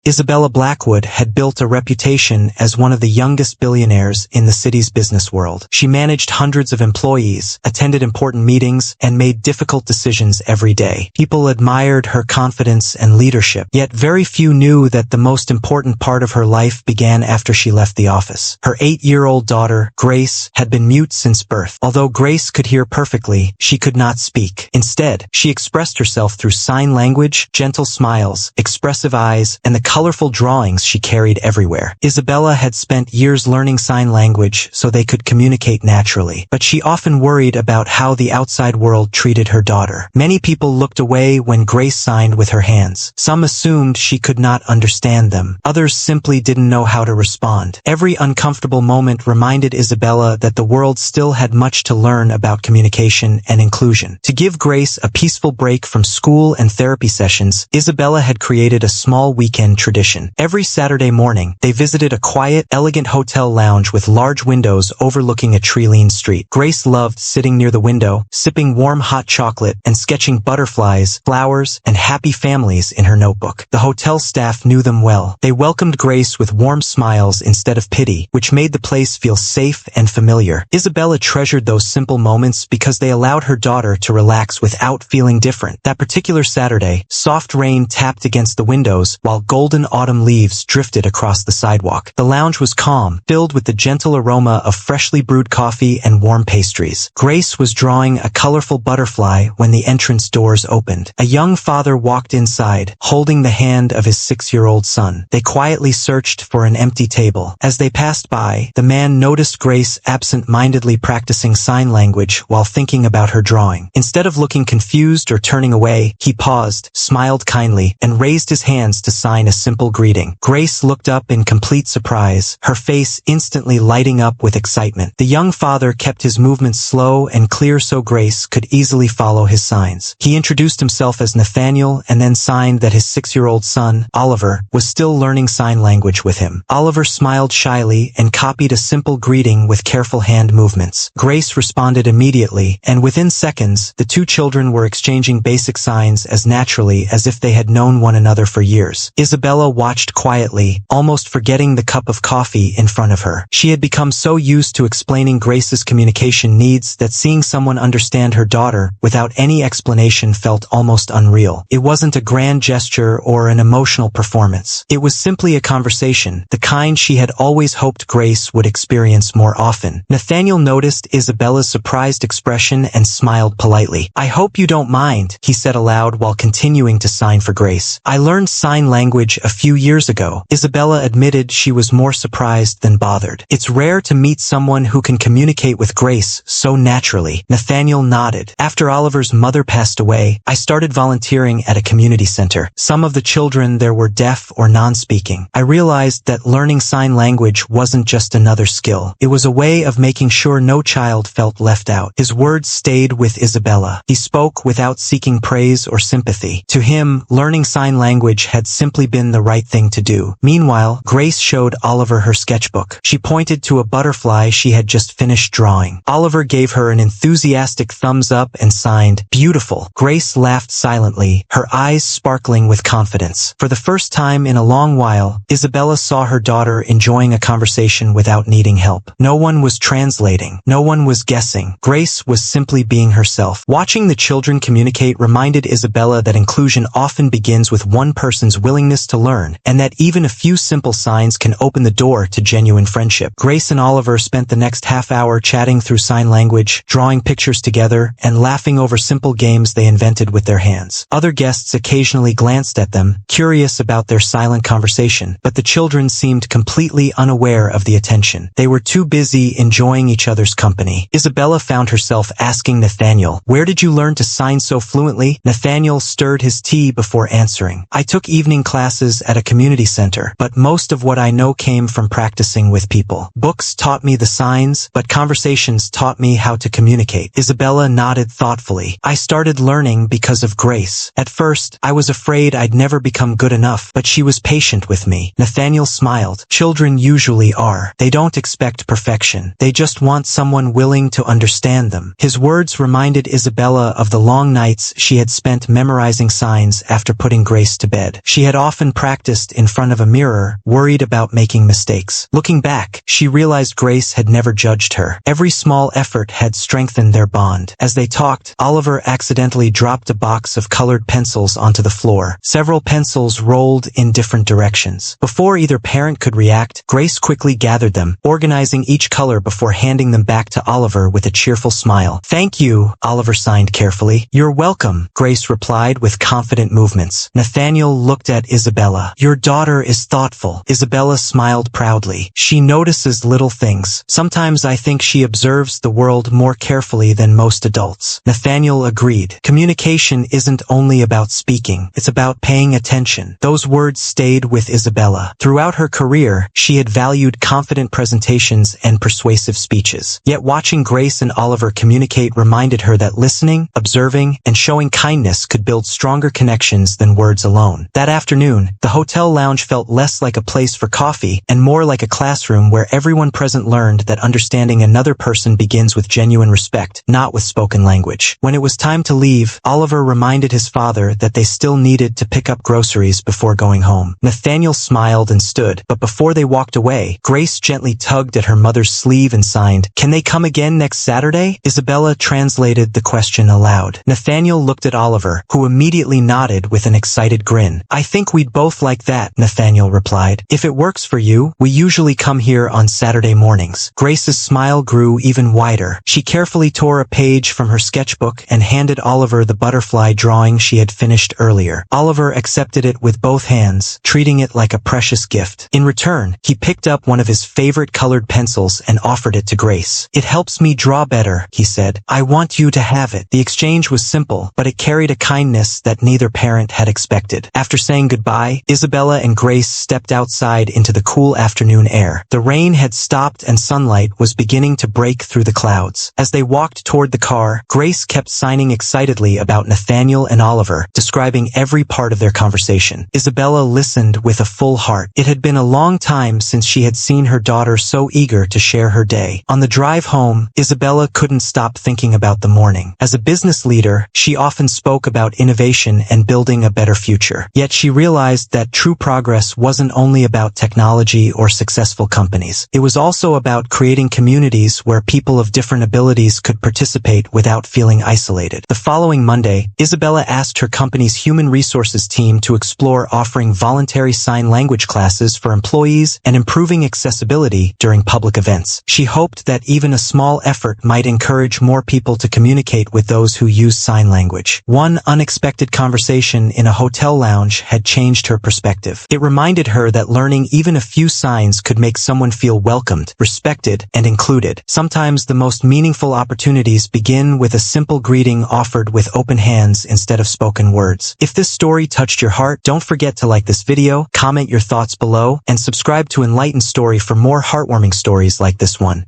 Isabella Blackwood had built a reputation as one of the youngest billionaires in the city's business world. She managed hundreds of employees, attended important meetings, and made difficult decisions every day. People admired her confidence and leadership, yet very few knew that the most important part of her life began after she left the office. Her 8-year-old daughter, Grace, had been mute since birth. Although Grace could hear perfectly, she could not speak. Instead, she expressed herself through sign language, gentle smiles, expressive eyes, and the colorful drawings she carried everywhere. Isabella had spent years learning sign language so they could communicate naturally, but she often worried about how the outside world treated her daughter. Many people looked away when Grace signed with her hands. Some assumed she could not understand them. Others simply didn't know how to respond. Every uncomfortable moment reminded Isabella that the world still had much to learn about communication and inclusion. To give Grace a peaceful break from school and therapy sessions, Isabella had created a small weekend tradition. Every Saturday morning, they visited a quiet, elegant hotel lounge with large windows overlooking a tree-lined street. Grace loved sitting near the window, sipping warm hot chocolate, and sketching butterflies, flowers, and happy families in her notebook. The hotel staff knew them well. They welcomed Grace with warm smiles instead of pity, which made the place feel safe and familiar. Isabella treasured those simple moments because they allowed her daughter to relax without feeling different. That particular Saturday, soft rain tapped against the windows while golden autumn leaves drifted across the sidewalk. The lounge was calm, filled with the gentle aroma of freshly brewed coffee and warm pastries. Grace was drawing a colorful butterfly when the entrance doors opened. A young father walked inside, holding the hand of his 6-year-old son. They quietly searched for an empty table. As they passed by, the man noticed Grace absent-mindedly practicing sign language while thinking about her drawing. Instead of looking confused or turning away, he paused, smiled kindly, and raised his hands to sign a simple greeting. Grace looked up in complete surprise, her face instantly lighting up with excitement. The young father kept his movements slow and clear so Grace could easily follow his signs. He introduced himself as Nathaniel and then signed that his 6-year-old son, Oliver, was still learning sign language with him. Oliver smiled shyly and copied a simple greeting with careful hand movements. Grace responded immediately, and within seconds, the two children were exchanging basic signs as naturally as if they had known one another for years. Isabella watched quietly, almost forgetting the cup of coffee in front of her. She had become so used to explaining Grace's communication needs that seeing someone understand her daughter without any explanation felt almost unreal. It wasn't a grand gesture or an emotional performance. It was simply a conversation, the kind she had always hoped Grace would experience more often. Nathaniel noticed Isabella's surprised expression and smiled politely. "I hope you don't mind," he said aloud while continuing to sign for Grace. "I learned sign language a few years ago." Isabella admitted she was more surprised than bothered. "It's rare to meet someone who can communicate with Grace so naturally." Nathaniel nodded. "After Oliver's mother passed away, I started volunteering at a community center. Some of the children there were deaf or non-speaking. I realized that learning sign language wasn't just another skill. It was a way of making sure no child felt left out." His words stayed with Isabella. He spoke without seeking praise or sympathy. To him, learning sign language had simply been the right thing to do. Meanwhile, Grace showed Oliver her sketchbook. She pointed to a butterfly she had just finished drawing. Oliver gave her an enthusiastic thumbs up and signed, "Beautiful." Grace laughed silently, her eyes sparkling with confidence. For the first time in a long while, Isabella saw her daughter enjoying a conversation without needing help. No one was translating. No one was guessing. Grace was simply being herself. Watching the children communicate reminded Isabella that inclusion often begins with one person's willingness to learn, and that even a few simple signs can open the door to genuine friendship. Grace and Oliver spent the next half hour chatting through sign language, drawing pictures together, and laughing over simple games they invented with their hands. Other guests occasionally glanced at them, curious about their silent conversation, but the children seemed completely unaware of the attention. They were too busy enjoying each other's company. Isabella found herself asking Nathaniel, "Where did you learn to sign so fluently?" Nathaniel stirred his tea before answering. "I took evening classes at a community center, but most of what I know came from practicing with people. Books taught me the signs, but conversations taught me how to communicate." Isabella nodded thoughtfully. "I started learning because of Grace. At first, I was afraid I'd never become good enough, but she was patient with me." Nathaniel smiled. "Children usually are. They don't expect perfection. They just want someone willing to understand them." His words reminded Isabella of the long nights she had spent memorizing signs after putting Grace to bed. She had often practiced in front of a mirror, worried about making mistakes. Looking back, she realized Grace had never judged her. Every small effort had strengthened their bond. As they talked, Oliver accidentally dropped a box of colored pencils onto the floor. Several pencils rolled in different directions. Before either parent could react, Grace quickly gathered them, organizing each color before handing them back to Oliver with a cheerful smile. "Thank you," Oliver signed carefully. "You're welcome," Grace replied with confident movements. Nathaniel looked at Isabella. "Your daughter is thoughtful." Isabella smiled proudly. "She notices little things. Sometimes I think she observes the world more carefully than most adults." Nathaniel agreed. Communication isn't only about speaking, it's about paying attention. Those words stayed with Isabella. Throughout her career, she had valued confident presentations and persuasive speeches. Yet watching Grace and Oliver communicate reminded her that listening, observing, and showing kindness could build stronger connections than words alone. That afternoon, the hotel lounge felt less like a place for coffee and more like a classroom where everyone present learned that understanding another person begins with genuine respect, not with spoken language. When it was time to leave, Oliver reminded his father that they still needed to pick up groceries before going home. Nathaniel smiled and stood, but before they walked away, Grace gently tugged at her mother's sleeve and signed, "Can they come again next Saturday?" Isabella translated the question aloud. Nathaniel looked at Oliver, who immediately nodded with an excited grin. "I think we'd both like that," Nathaniel replied. "If it works for you, we usually come here on Saturday mornings." Grace's smile grew even wider. She carefully tore a page from her sketchbook and handed Oliver the butterfly drawing she had finished earlier. Oliver accepted it with both hands, treating it like a precious gift. In return, he picked up one of his favorite colored pencils and offered it to Grace. "It helps me draw better," he said. "I want you to have it." The exchange was simple, but it carried a kindness that neither parent had expected. After saying goodbye, Isabella and Grace stepped outside into the cool afternoon air. The rain had stopped and sunlight was beginning to break through the clouds. As they walked toward the car, Grace kept signing excitedly about Nathaniel and Oliver, describing every part of their conversation. Isabella listened with a full heart. It had been a long time since she had seen her daughter so eager to share her day. On the drive home, Isabella couldn't stop thinking about the morning. As a business leader, she often spoke about innovation and building a better future. Yet she realized that true progress wasn't only about technology or successful companies. It was also about creating communities where people of different abilities could participate without feeling isolated. The following Monday, Isabella asked her company's human resources team to explore offering voluntary sign language classes for employees and improving accessibility during public events. She hoped that even a small effort might encourage more people to communicate with those who use sign language. One unexpected conversation in a hotel lounge had changed her perspective. It reminded her that learning even a few signs could make someone feel welcomed, respected, and included. Sometimes the most meaningful opportunities begin with a simple greeting offered with open hands instead of spoken words. If this story touched your heart, don't forget to like this video, comment your thoughts below, and subscribe to Enlightened Story for more heartwarming stories like this one.